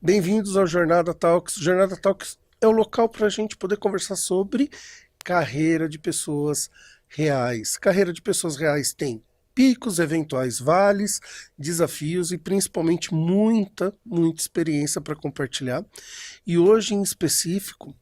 Bem-vindos ao Jornada Talks. Jornada Talks é o local para a gente poder conversar sobre carreira de pessoas reais. Carreira de pessoas reais tem picos, eventuais vales, desafios e principalmente muita experiência para compartilhar. E hoje em específico,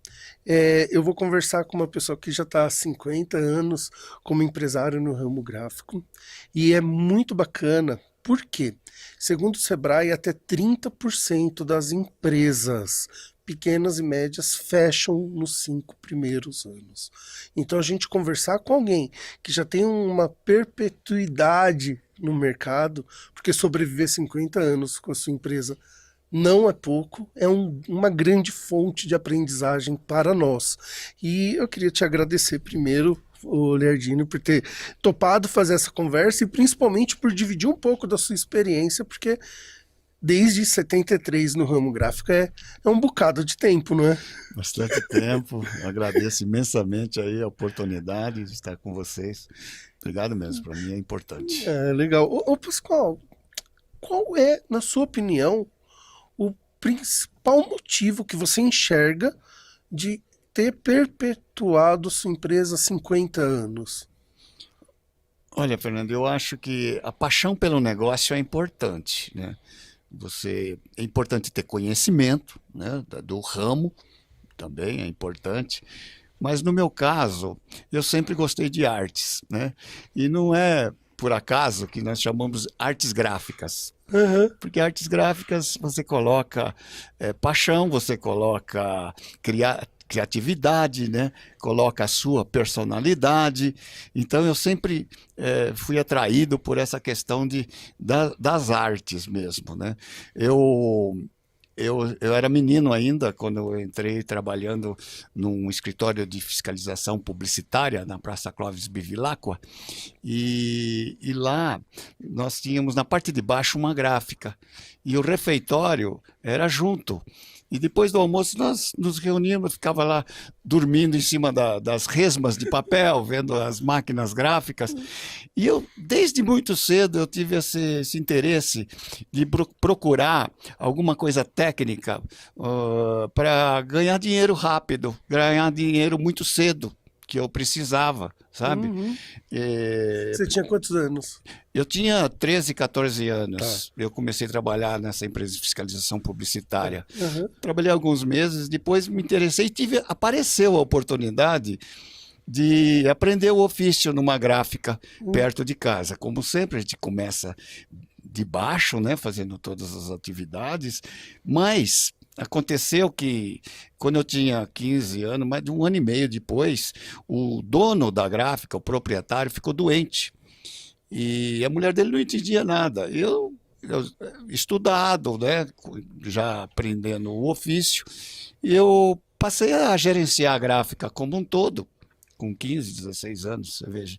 eu vou conversar com uma pessoa que já está há 50 anos como empresário no ramo gráfico e é muito bacana. Por quê? Segundo o Sebrae, até 30% das empresas pequenas e médias fecham nos 5 primeiros anos. Então a gente conversar com alguém que já tem uma perpetuidade no mercado, porque sobreviver 50 anos com a sua empresa não é pouco, é uma grande fonte de aprendizagem para nós. E eu queria te agradecer primeiro, o Leardino, por ter topado fazer essa conversa e principalmente por dividir um pouco da sua experiência, porque desde 73 no ramo gráfico é um bocado de tempo, não é? Bastante tempo. Eu agradeço imensamente aí a oportunidade de estar com vocês. Obrigado mesmo, para mim é importante. É legal. Ô Pascoal, qual é, na sua opinião, o principal motivo que você enxerga de ter perpetuado sua empresa há 50 anos? Olha, Fernando, eu acho que a paixão pelo negócio é importante, né? É importante ter conhecimento, né, do ramo, também é importante. Mas no meu caso, eu sempre gostei de artes, né? E não é por acaso que nós chamamos artes gráficas. Uhum. Porque artes gráficas você coloca paixão, você coloca criatividade, né? Coloca a sua personalidade. Então eu sempre fui atraído por essa questão das artes mesmo, né? Eu era menino ainda quando eu entrei trabalhando num escritório de fiscalização publicitária na Praça Clóvis Bevilacqua e lá nós tínhamos na parte de baixo uma gráfica e o refeitório era junto. E depois do almoço nós nos reuníamos, ficava lá dormindo em cima das resmas de papel, vendo as máquinas gráficas. E eu, desde muito cedo, eu tive esse interesse de procurar alguma coisa técnica para ganhar dinheiro rápido, ganhar dinheiro muito cedo, que eu precisava, sabe? Uhum. Você tinha quantos anos? Eu tinha 13, 14 anos. Tá. Eu comecei a trabalhar nessa empresa de fiscalização publicitária. Uhum. Trabalhei alguns meses, depois me interessei e apareceu a oportunidade de aprender o ofício numa gráfica perto de casa. Como sempre, a gente começa de baixo, né, fazendo todas as atividades, mas aconteceu que quando eu tinha 15 anos, mais de um ano e meio depois, o dono da gráfica, o proprietário, ficou doente. E a mulher dele não entendia nada. Eu estudado, né, já aprendendo o ofício, e eu passei a gerenciar a gráfica como um todo, com 15, 16 anos, você veja.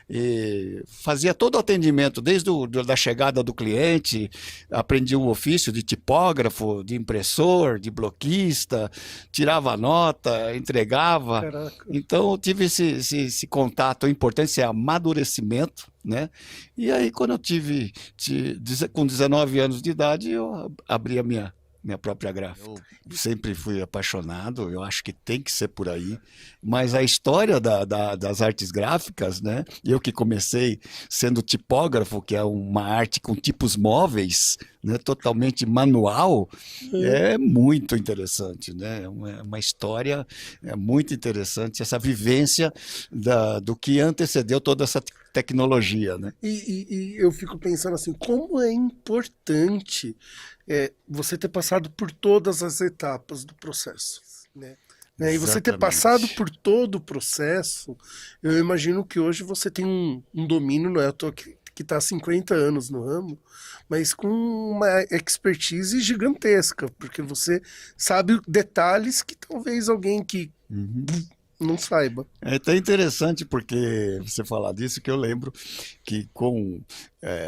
E fazia todo o atendimento, desde da chegada do cliente, aprendi o ofício de tipógrafo, de impressor, de bloquista, tirava nota, entregava. Caraca. Então eu tive esse contato importante, esse amadurecimento, né? E aí quando eu com 19 anos de idade, eu abri a minha própria gráfica. Eu sempre fui apaixonado, eu acho que tem que ser por aí, mas a história das artes gráficas, né? Eu que comecei sendo tipógrafo, que é uma arte com tipos móveis, né? Totalmente manual, é muito interessante, né? É uma história muito interessante, essa vivência do que antecedeu toda essa tecnologia, né? E eu fico pensando assim, como é importante você ter passado por todas as etapas do processo, né? E você ter passado por todo o processo, eu imagino que hoje você tem um domínio, não é? Eu tô que está há 50 anos no ramo, mas com uma expertise gigantesca, porque você sabe detalhes que talvez alguém que não saiba. É até interessante porque você falar disso, que eu lembro que com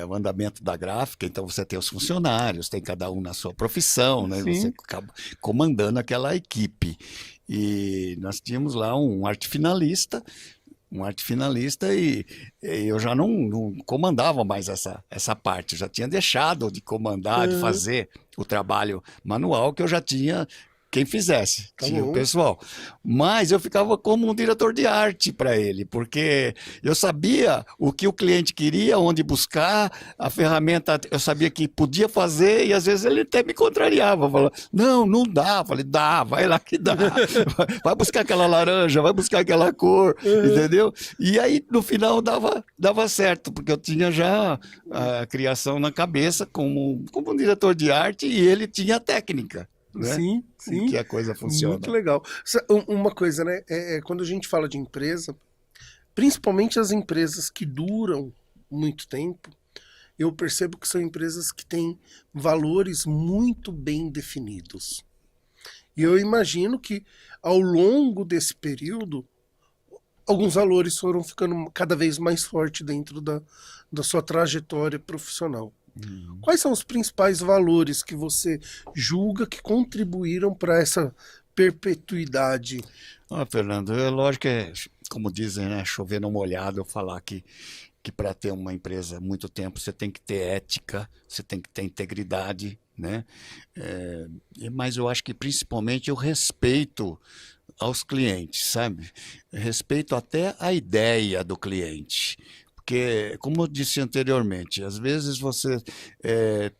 o andamento da gráfica, então você tem os funcionários, tem cada um na sua profissão, né? Sim. Você acaba comandando aquela equipe. E nós tínhamos lá um arte finalista, um arte finalista e eu já não comandava mais essa parte, eu já tinha deixado de comandar, de fazer o trabalho manual que eu já tinha quem fizesse, Tá tinha o bom. pessoal. Mas eu ficava como um diretor de arte para ele, porque eu sabia o que o cliente queria, onde buscar, a ferramenta eu sabia que podia fazer e às vezes ele até me contrariava, falava, não dá. Eu falei, dá, vai lá que dá. Vai buscar aquela laranja, vai buscar aquela cor, entendeu? E aí no final dava certo, porque eu tinha já a criação na cabeça como um diretor de arte e ele tinha a técnica, né? Sim, Em sim. que a coisa Muito funciona. legal. Uma coisa, né? Quando a gente fala de empresa, principalmente as empresas que duram muito tempo, eu percebo que são empresas que têm valores muito bem definidos. E eu imagino que ao longo desse período, alguns valores foram ficando cada vez mais fortes dentro da sua trajetória profissional. Quais são os principais valores que você julga que contribuíram para essa perpetuidade? Ah, Fernando, é lógico que é, como dizem, né, chover no molhado, eu falar que para ter uma empresa há muito tempo você tem que ter ética, você tem que ter integridade, né? Mas eu acho que principalmente o respeito aos clientes, sabe? Respeito até a ideia do cliente. Porque, como eu disse anteriormente, às vezes você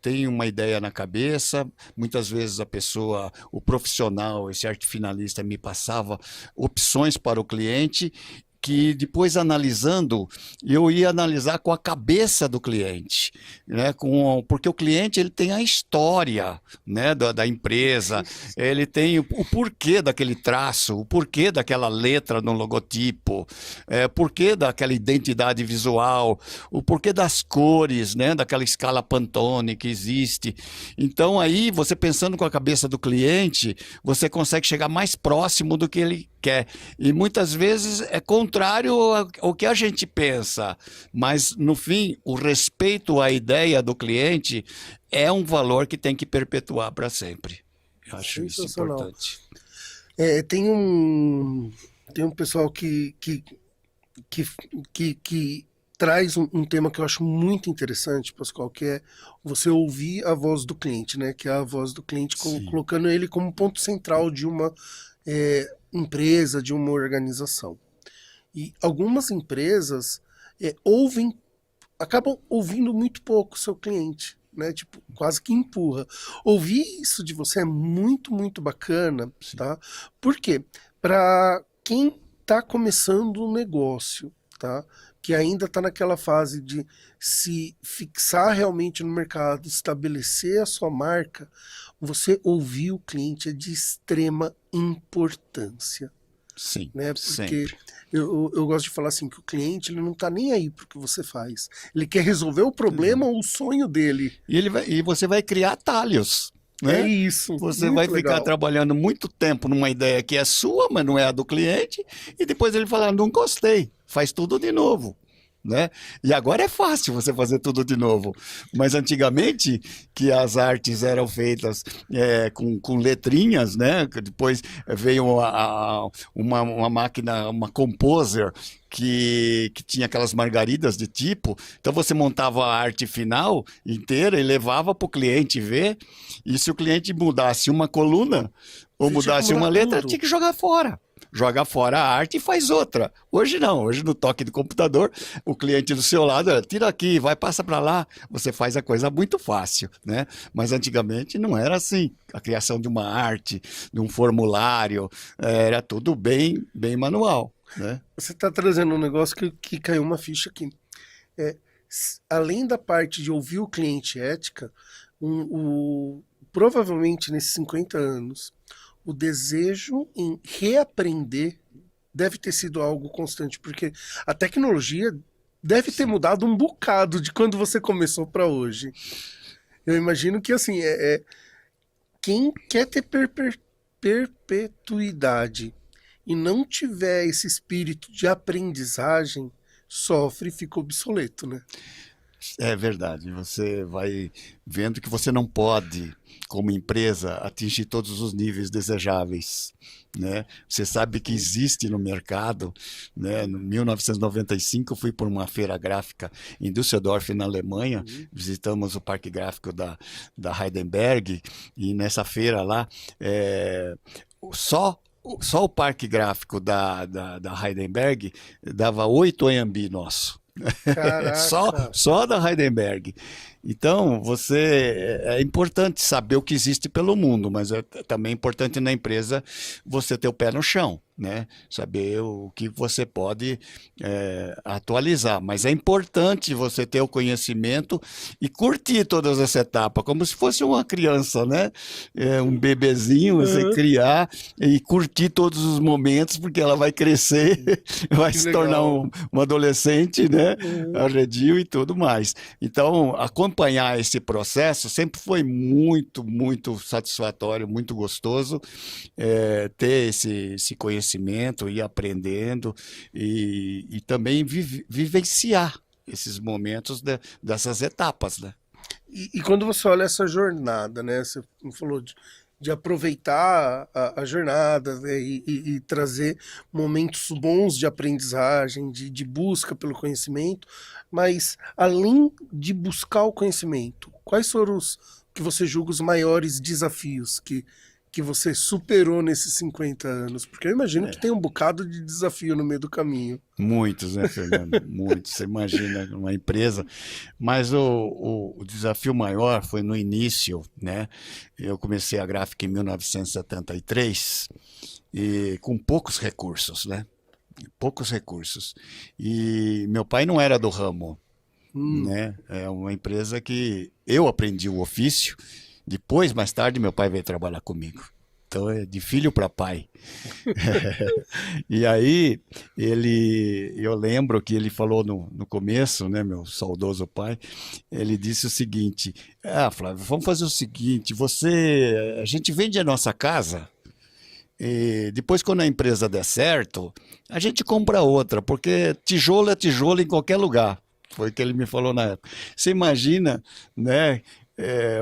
tem uma ideia na cabeça, muitas vezes a pessoa, o profissional, esse arte finalista me passava opções para o cliente que depois analisando, eu ia analisar com a cabeça do cliente, né? Porque o cliente ele tem a história, né, da empresa, ele tem o porquê daquele traço, o porquê daquela letra no logotipo, porquê daquela identidade visual, o porquê das cores, né, daquela escala Pantone que existe. Então aí, você pensando com a cabeça do cliente, você consegue chegar mais próximo do que ele quer. E muitas vezes é contrário ao que a gente pensa, mas no fim, o respeito à ideia do cliente é um valor que tem que perpetuar para sempre. Eu acho isso Sensacional. importante. É, tem um pessoal que, que traz um tema que eu acho muito interessante, Pascoal, que é você ouvir a voz do cliente, né? Que é a voz do cliente, Sim, colocando ele como ponto central de uma empresa, de uma organização. E algumas empresas acabam ouvindo muito pouco o seu cliente, né? Tipo, quase que empurra. Ouvir isso de você é muito, muito bacana, sim, tá? Por quê? Para quem está começando um negócio, tá? Que ainda está naquela fase de se fixar realmente no mercado, estabelecer a sua marca, você ouvir o cliente é de extrema importância, sim, né? Porque sempre. eu gosto de falar assim que o cliente ele não está nem aí pro que você faz. Ele quer resolver o problema ou o sonho dele. E você vai criar atalhos, É né? isso, Você vai muito ficar legal. trabalhando muito tempo numa ideia que é sua, mas não é a do cliente, e depois ele falar, não gostei, faz tudo de novo. Né? E agora é fácil você fazer tudo de novo. Mas antigamente, que as artes eram feitas com letrinhas, né? Depois veio uma máquina, uma composer, que tinha aquelas margaridas de tipo. Então você montava a arte final inteira e levava para o cliente ver. E se o cliente mudasse uma coluna ou Você tinha que mudasse mudar uma letra, tudo. tinha que jogar fora. Joga fora a arte e faz outra. Hoje não, hoje no toque do computador, o cliente do seu lado, tira aqui, vai, passa para lá, você faz a coisa muito fácil, né? Mas antigamente não era assim. A criação de uma arte, de um formulário, era tudo bem, bem manual, né? Você está trazendo um negócio que caiu uma ficha aqui. Além da parte de ouvir o cliente ética, provavelmente nesses 50 anos, o desejo em reaprender deve ter sido algo constante, porque a tecnologia deve ter Sim, mudado um bocado de quando você começou para hoje. Eu imagino que assim, quem quer ter perpetuidade e não tiver esse espírito de aprendizagem, sofre e fica obsoleto, né? É verdade, você vai vendo que você não pode, como empresa, atingir todos os níveis desejáveis, né? Você sabe que existe no mercado, né? Em 1995, eu fui por uma feira gráfica em Düsseldorf, na Alemanha, visitamos o parque gráfico da Heidelberg, e nessa feira lá, só o parque gráfico da Heidelberg dava 8 Anhembi nosso. Só, Caraca. só da Heidelberg. Então, é importante saber o que existe pelo mundo, mas é também importante na empresa você ter o pé no chão, né? Saber o que você pode atualizar. Mas é importante você ter o conhecimento e curtir todas essa etapa, como se fosse uma criança, né? Um bebezinho, você Aham. criar e curtir todos os momentos, porque ela vai crescer, vai Que se tornar legal. um adolescente, né? Uhum. Arredio e tudo mais. Então, acompanhar esse processo sempre foi muito, muito satisfatório, muito gostoso, ter esse conhecimento, ir aprendendo e também vivenciar esses momentos dessas etapas, né? E quando você olha essa jornada, né? Você falou de aproveitar a jornada, né, e trazer momentos bons de aprendizagem, de busca pelo conhecimento, mas além de buscar o conhecimento, quais foram os que você julga os maiores desafios que você superou nesses 50 anos? Porque eu imagino que tem um bocado de desafio no meio do caminho. Muitos, né, Fernando? Muitos. Você imagina uma empresa. Mas o desafio maior foi no início, né? Eu comecei a gráfica em 1973 e com poucos recursos, né? Poucos recursos. E meu pai não era do ramo, Hum, né? É uma empresa que eu aprendi o ofício. Depois, mais tarde, meu pai veio trabalhar comigo. Então, é de filho para pai. E aí, eu lembro que ele falou no começo, né, meu saudoso pai, ele disse o seguinte: Flávio, vamos fazer o seguinte, a gente vende a nossa casa e depois, quando a empresa der certo, a gente compra outra, porque tijolo é tijolo em qualquer lugar. Foi o que ele me falou na época. Você imagina, né? é,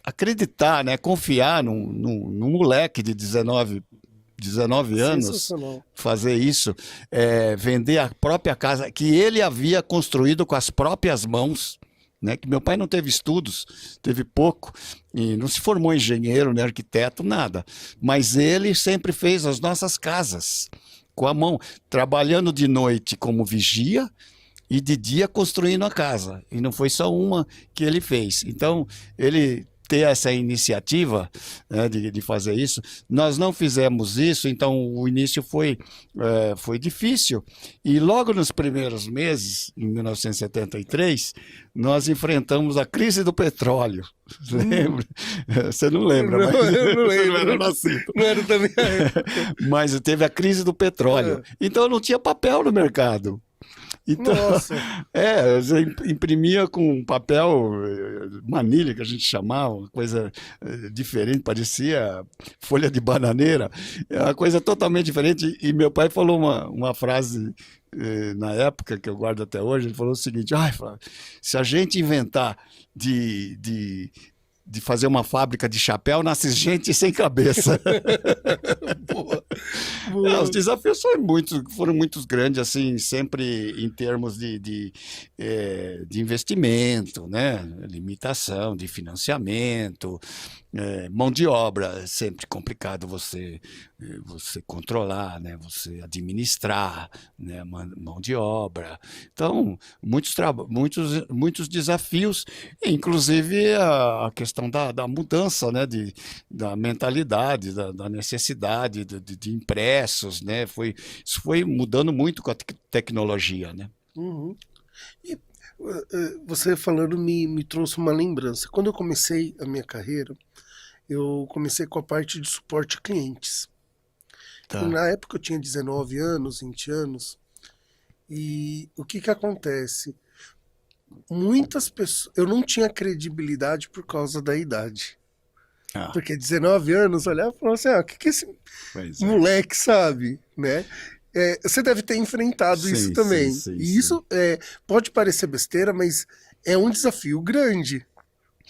Acreditar, né? Confiar num moleque de 19 anos sensacional. fazer isso, vender a própria casa que ele havia construído com as próprias mãos. Né, que meu pai não teve estudos, teve pouco, e não se formou engenheiro, nem arquiteto, nada. Mas ele sempre fez as nossas casas com a mão, trabalhando de noite como vigia e de dia construindo a casa. E não foi só uma que ele fez. Então, ele ter essa iniciativa, né, de fazer isso. Nós não fizemos isso, então o início foi difícil. E logo nos primeiros meses, em 1973, nós enfrentamos a crise do petróleo. Hum, Lembra? Você não lembra, mas eu não você não era lembro. nascido. Não era da minha época. Mas teve a crise do petróleo. É. Então não tinha papel no mercado. Então, Nossa. você imprimia com papel manilha, que a gente chamava, uma coisa diferente, parecia folha de bananeira, é uma coisa totalmente diferente. E meu pai falou uma frase na época, que eu guardo até hoje, ele falou o seguinte: ai, Flávio, se a gente inventar de fazer uma fábrica de chapéu, nasce gente sem cabeça. Boa, Os boa. desafios foram muito grandes, assim, sempre em termos de investimento, né? Limitação de financiamento, mão de obra, é sempre complicado você controlar, né? Você administrar, né? Mão de obra. Então, muitos desafios, inclusive a questão da mudança, né? Da mentalidade, da necessidade de impressos, né? Isso foi mudando muito com a tecnologia, né? Uhum. E você falando me trouxe uma lembrança. Quando eu comecei a minha carreira, eu comecei com a parte de suporte a clientes. E Tá. na época eu tinha 19 anos, 20 anos, e o que que acontece? Muitas pessoas, eu não tinha credibilidade por causa da idade. Ah, Porque 19 anos, olhava e falava assim, o que que esse pois é. moleque sabe, né? Você deve ter enfrentado isso Sim, sim, também. sim, E sim. isso pode parecer besteira, mas é um desafio grande.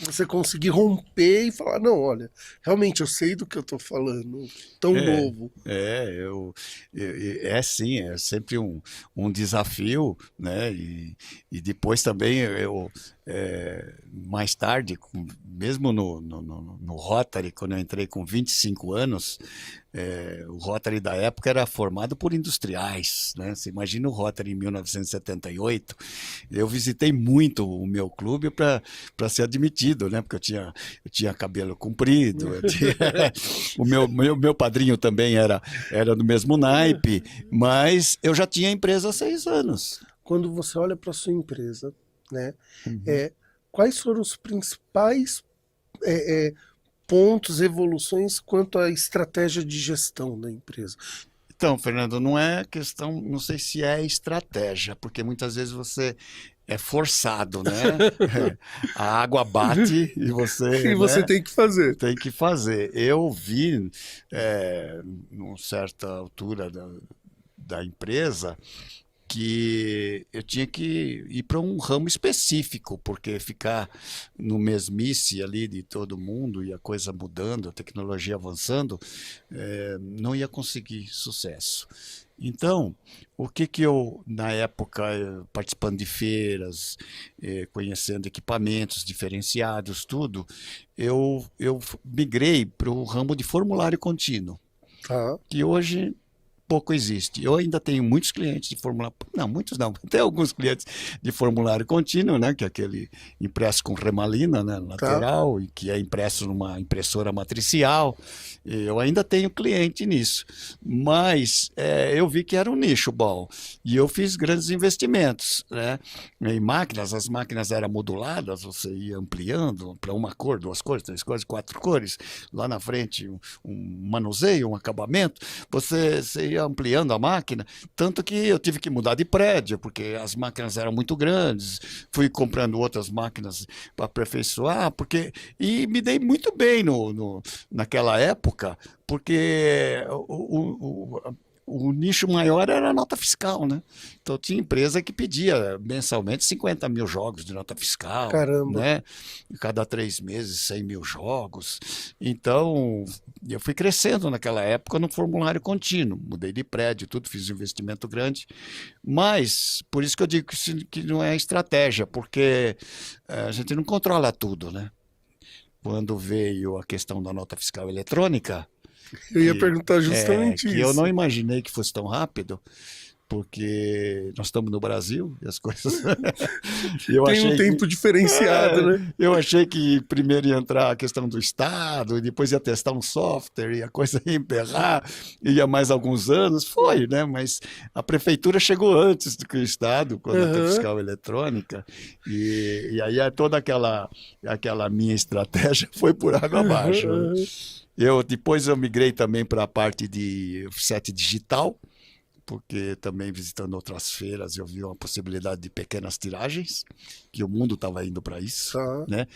Você conseguir romper e falar, não, olha, realmente eu sei do que eu tô falando, tão É, novo. é sim, é sempre um desafio, né? E depois também mais tarde, mesmo no Rotary, quando eu entrei com 25 anos, o Rotary da época era formado por industriais, né? Você imagina o Rotary em 1978. Eu visitei muito o meu clube para ser admitido, né? Porque eu tinha cabelo comprido, o meu padrinho também era do mesmo naipe, mas eu já tinha empresa há 6 anos. Quando você olha para sua empresa, né, Uhum. é, quais foram os principais é, é, pontos, evoluções quanto à estratégia de gestão da empresa? Então, Fernando, não é questão, não sei se é estratégia, porque muitas vezes você é forçado, né? A água bate e E você, você né, tem que fazer. tem que fazer. Eu vi, numa certa altura da empresa, que eu tinha que ir para um ramo específico, porque ficar no mesmice ali de todo mundo e a coisa mudando, a tecnologia avançando, não ia conseguir sucesso. Então, o que que eu, na época, participando de feiras, conhecendo equipamentos diferenciados, tudo, eu migrei para o ramo de formulário contínuo, Tá. que hoje pouco existe. Eu ainda tenho muitos clientes de formulário, não, muitos não, tem alguns clientes de formulário contínuo, né, que é aquele impresso com remalina, né, Tá. lateral, e que é impresso numa impressora matricial. Eu ainda tenho cliente nisso, mas eu vi que era um nicho bom e eu fiz grandes investimentos, né, em máquinas. As máquinas eram moduladas, você ia ampliando para uma cor, duas cores, três cores, quatro cores. Lá na frente um manuseio, um acabamento. Você ia ampliando a máquina, tanto que eu tive que mudar de prédio, porque as máquinas eram muito grandes, fui comprando outras máquinas para aperfeiçoar, e me dei muito bem naquela época, porque o nicho maior era a nota fiscal, né? Então tinha empresa que pedia mensalmente 50 mil jogos de nota fiscal, Caramba. né? Cada 3 meses, 100 mil jogos. Então eu fui crescendo naquela época no formulário contínuo, mudei de prédio, tudo, fiz um investimento grande, mas por isso que eu digo que não é estratégia, porque a gente não controla tudo, né? Quando veio a questão da nota fiscal eletrônica, Eu ia que, perguntar justamente que eu não isso. imaginei que fosse tão rápido, porque nós estamos no Brasil e as coisas. eu Tem um achei que tempo diferenciado, né? eu achei que primeiro ia entrar a questão do Estado, e depois ia testar um software, e a coisa ia emperrar, ia mais alguns anos. Foi, né? Mas a prefeitura chegou antes do que o Estado, com a nota Aham. fiscal eletrônica, e aí toda aquela minha estratégia foi por água abaixo, né? Aham. Depois eu migrei também para a parte de offset digital, porque também visitando outras feiras eu vi uma possibilidade de pequenas tiragens, que o mundo estava indo para isso, Tá. né?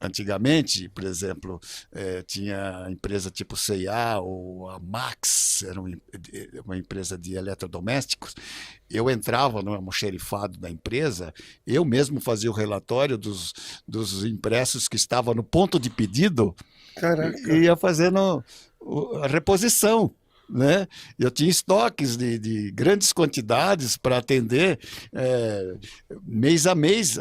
Antigamente, por exemplo, tinha empresa tipo C&A ou a Max, era uma empresa de eletrodomésticos. Eu entrava no almoxerifado da empresa, eu mesmo fazia o relatório dos impressos que estavam no ponto de pedido e Caraca. ia fazendo a reposição. Né? Eu tinha estoques de grandes quantidades para atender mês a mês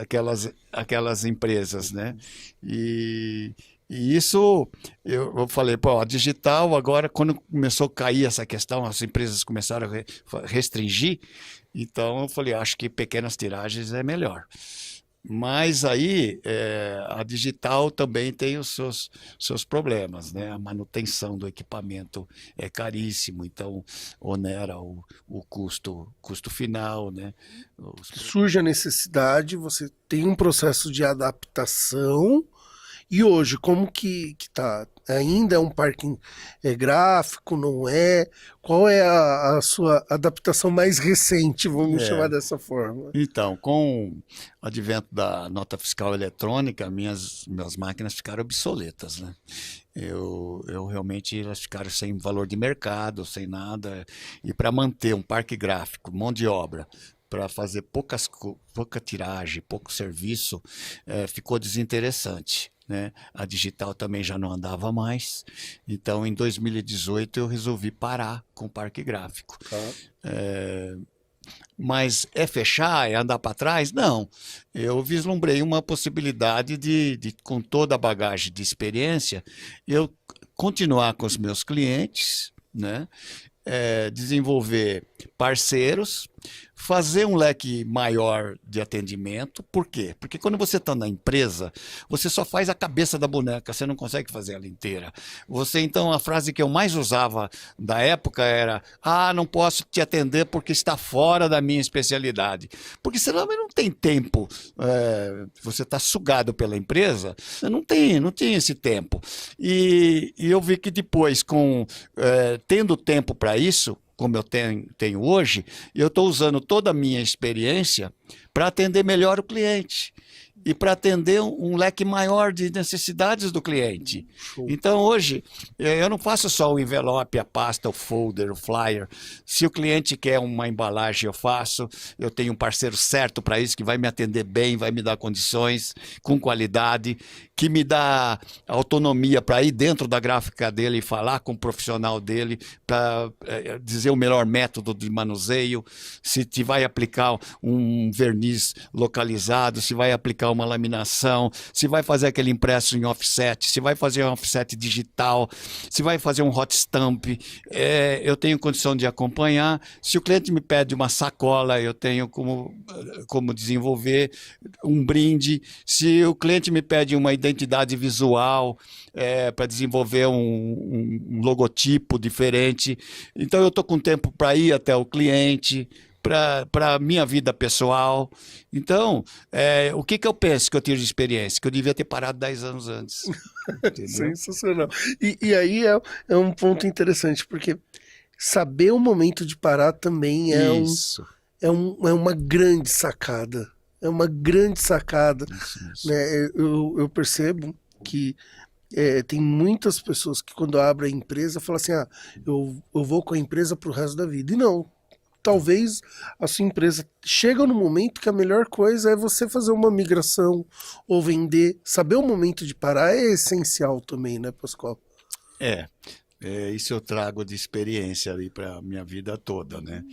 aquelas empresas, né? E isso eu falei, pô, a digital agora, quando começou a cair essa questão, as empresas começaram a restringir, então eu falei, acho que pequenas tiragens é melhor. Mas aí a digital também tem os seus problemas, né? A manutenção do equipamento é caríssimo, então onera o custo final, né? Surge a necessidade, você tem um processo de adaptação E hoje, como que tá? Ainda é um parque gráfico, não é? Qual é a sua adaptação mais recente, vamos chamar É. dessa forma? Então, com o advento da nota fiscal eletrônica, minhas máquinas ficaram obsoletas, né? Eu realmente, elas ficaram sem valor de mercado, sem nada. E para manter um parque gráfico, mão de obra, para fazer pouca tiragem, pouco serviço, ficou desinteressante. Né? A digital também já não andava mais. Então, em 2018, eu resolvi parar com o parque gráfico. Tá. Mas é fechar, é andar para trás? Não. Eu vislumbrei uma possibilidade com toda a bagagem de experiência, eu continuar com os meus clientes, né? Desenvolver parceiros, fazer um leque maior de atendimento. Por quê? Porque quando você está na empresa, você só faz a cabeça da boneca, você não consegue fazer ela inteira. Então, a frase que eu mais usava da época era: não posso te atender porque está fora da minha especialidade. Porque senão não tem tempo. Você está sugado pela empresa, não tem esse tempo. E eu vi que depois, tendo tempo para isso, como eu tenho hoje, eu estou usando toda a minha experiência para atender melhor o cliente e para atender um leque maior de necessidades do cliente. Show. Então, hoje, eu não faço só o envelope, a pasta, o folder, o flyer. Se o cliente quer uma embalagem, eu faço. Eu tenho um parceiro certo para isso, que vai me atender bem, vai me dar condições, com qualidade, que me dá autonomia para ir dentro da gráfica dele e falar com o profissional dele, para dizer o melhor método de manuseio, se te vai aplicar um verniz localizado, se vai aplicar uma laminação, se vai fazer aquele impresso em offset, se vai fazer um offset digital, se vai fazer um hot stamp, eu tenho condição de acompanhar. Se o cliente me pede uma sacola, eu tenho como desenvolver um brinde. Se o cliente me pede uma identidade visual, para desenvolver um logotipo diferente, então eu estou com tempo para ir até o cliente, para a minha vida pessoal. Então, o que eu penso que eu tiro de experiência? Que eu devia ter parado 10 anos antes. Entendeu? Sensacional. E aí é um ponto interessante, porque saber o momento de parar também Isso. é uma grande sacada. É uma grande sacada. Isso. Né? Eu percebo que tem muitas pessoas que quando abrem a empresa falam assim, eu vou com a empresa pro resto da vida. E não. Talvez a sua empresa chega no momento que a melhor coisa é você fazer uma migração ou vender. Saber o momento de parar é essencial também, né, Pascoal? Isso eu trago de experiência ali para a minha vida toda, né?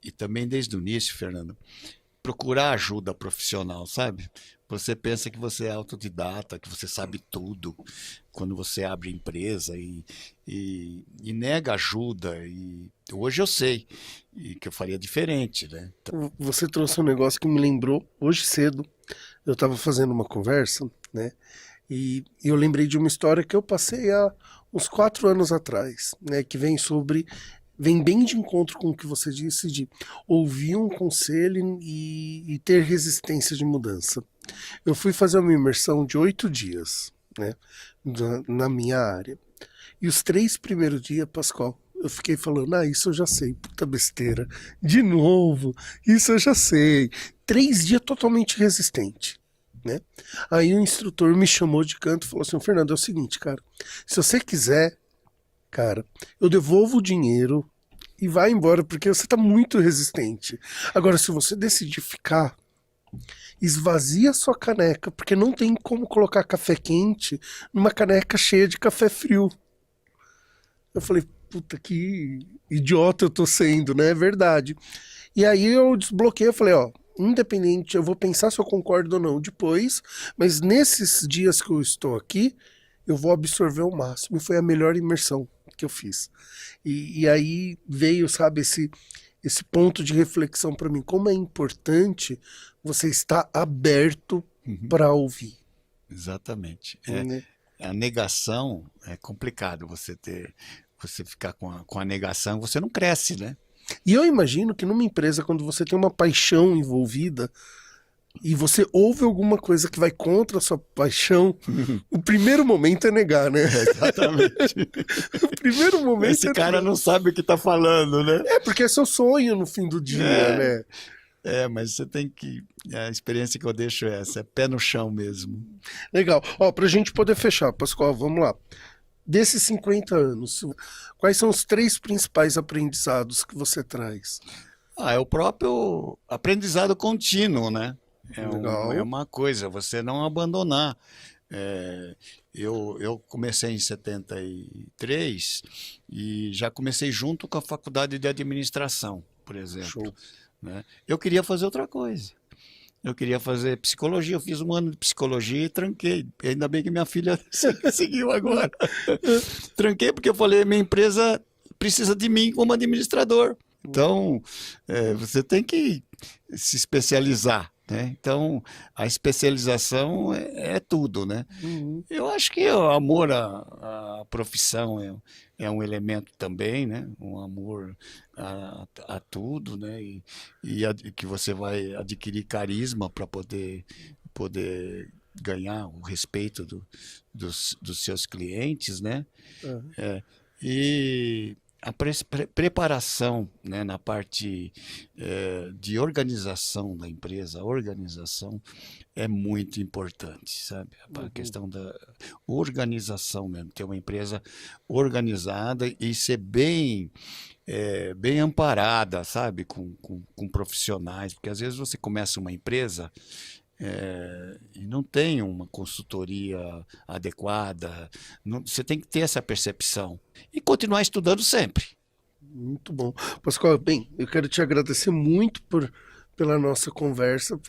E também desde o início, Fernando, procurar ajuda profissional, sabe? Você pensa que você é autodidata, que você sabe tudo quando você abre empresa e nega ajuda. E hoje eu sei e que eu faria diferente, né? Você trouxe um negócio que me lembrou hoje cedo. Eu estava fazendo uma conversa, né? E eu lembrei de uma história que eu passei há uns 4 anos atrás, né? Que vem bem de encontro com o que você disse de ouvir um conselho e ter resistência de mudança. Eu fui fazer uma imersão de 8 dias, né, na minha área. E os 3 primeiros dias, Pascoal, eu fiquei falando, isso eu já sei, puta besteira. De novo, isso eu já sei. 3 dias totalmente resistente. Né? Aí o instrutor me chamou de canto e falou assim, Fernando, é o seguinte, cara, se você quiser, cara, eu devolvo o dinheiro e vai embora, porque você tá muito resistente. Agora, se você decidir ficar, esvazia a sua caneca, porque não tem como colocar café quente numa caneca cheia de café frio. Eu falei, puta, que idiota eu tô sendo, né? É verdade. E aí eu desbloqueei, eu falei, independente, eu vou pensar se eu concordo ou não depois, mas nesses dias que eu estou aqui, eu vou absorver o máximo. E foi a melhor imersão que eu fiz. E aí veio, sabe, esse ponto de reflexão para mim. Como é importante você estar aberto para ouvir. Exatamente. Né? A negação é complicado você ficar com a negação, você não cresce, né? E eu imagino que numa empresa, quando você tem uma paixão envolvida, e você ouve alguma coisa que vai contra a sua paixão, o primeiro momento é negar, né? Exatamente. O primeiro momento Esse é cara não sabe o que está falando, né? É, porque é seu sonho no fim do dia, né? Mas você tem que... A experiência que eu deixo é essa, é pé no chão mesmo. Legal. Ó, pra gente poder fechar, Pascoal, vamos lá. Desses 50 anos, quais são os 3 principais aprendizados que você traz? É o próprio aprendizado contínuo, né? Legal. É uma coisa, você não abandonar. Eu comecei em 73 e já comecei junto com a faculdade de administração, por exemplo. Show. Né? Eu queria fazer outra coisa. Eu queria fazer psicologia, eu fiz 1 ano de psicologia e tranquei. Ainda bem que minha filha seguiu agora. Tranquei porque eu falei, minha empresa precisa de mim como administrador. Então, você tem que se especializar, né? Então, a especialização é tudo, né? Uhum. Eu acho que o amor à profissão é um elemento também, né? Um amor a tudo, né? Que você vai adquirir carisma para poder ganhar o respeito dos seus clientes, né? Uhum. E a preparação, né, na parte de organização da empresa, a organização é muito importante, sabe? A questão da organização mesmo, ter uma empresa organizada e ser bem amparada, sabe? Com profissionais, porque às vezes você começa uma empresa e não tem uma consultoria adequada, você tem que ter essa percepção e continuar estudando sempre. Muito bom. Pascoal, bem, eu quero te agradecer muito pela nossa conversa.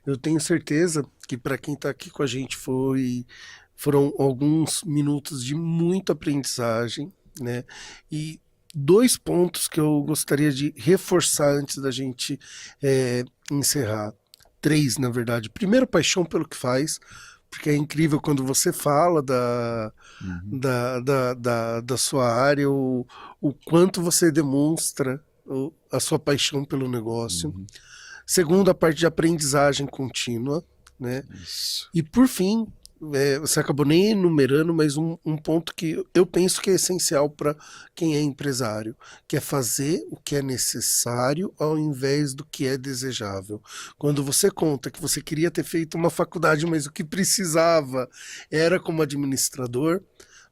Eu tenho certeza que para quem está aqui com a gente foram alguns minutos de muita aprendizagem, né? E 2 pontos que eu gostaria de reforçar antes da gente encerrar. 3, na verdade. Primeiro, paixão pelo que faz, porque é incrível quando você fala da sua área, o quanto você demonstra a sua paixão pelo negócio. Segundo, a parte de aprendizagem contínua, né? Isso. E por fim, você acabou nem enumerando, mas um ponto que eu penso que é essencial para quem é empresário, que é fazer o que é necessário ao invés do que é desejável. Quando você conta que você queria ter feito uma faculdade, mas o que precisava era como administrador,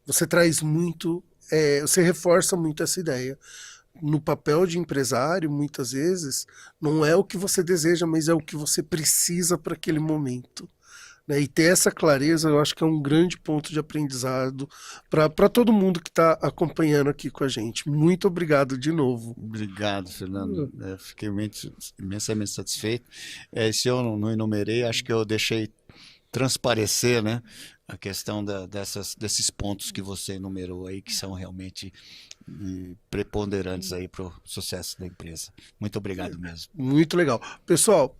você traz muito, você reforça muito essa ideia. No papel de empresário, muitas vezes, não é o que você deseja, mas é o que você precisa para aquele momento. Né? E ter essa clareza, eu acho que é um grande ponto de aprendizado para todo mundo que está acompanhando aqui com a gente. Muito obrigado de novo. Obrigado, Fernando. Fiquei imensamente satisfeito. Se eu não enumerei, acho que eu deixei transparecer, né, a questão desses pontos que você enumerou aí, que são realmente preponderantes aí para o sucesso da empresa. Muito obrigado mesmo. Muito legal. Pessoal,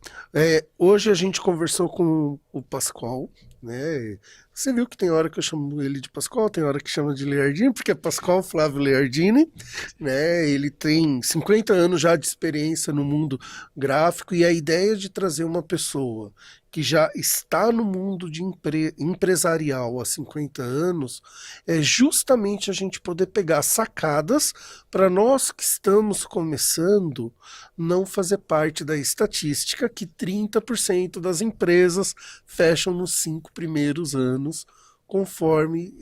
hoje a gente conversou com o Pascoal, né? Você viu que tem hora que eu chamo ele de Pascoal, tem hora que chama de Leardini, porque é Pascoal Flávio Leardini, né? Ele tem 50 anos já de experiência no mundo gráfico e a ideia de trazer uma pessoa que já está no mundo de empresarial há 50 anos é justamente a gente poder pegar sacadas para nós que estamos começando não fazer parte da estatística que 30% das empresas fecham nos 5 primeiros anos, conforme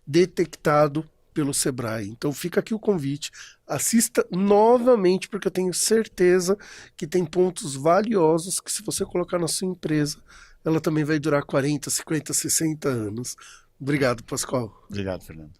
detectado pelo Sebrae. Então fica aqui o convite, assista novamente, porque eu tenho certeza que tem pontos valiosos que se você colocar na sua empresa, ela também vai durar 40, 50, 60 anos. Obrigado, Pascoal. Obrigado, Fernando.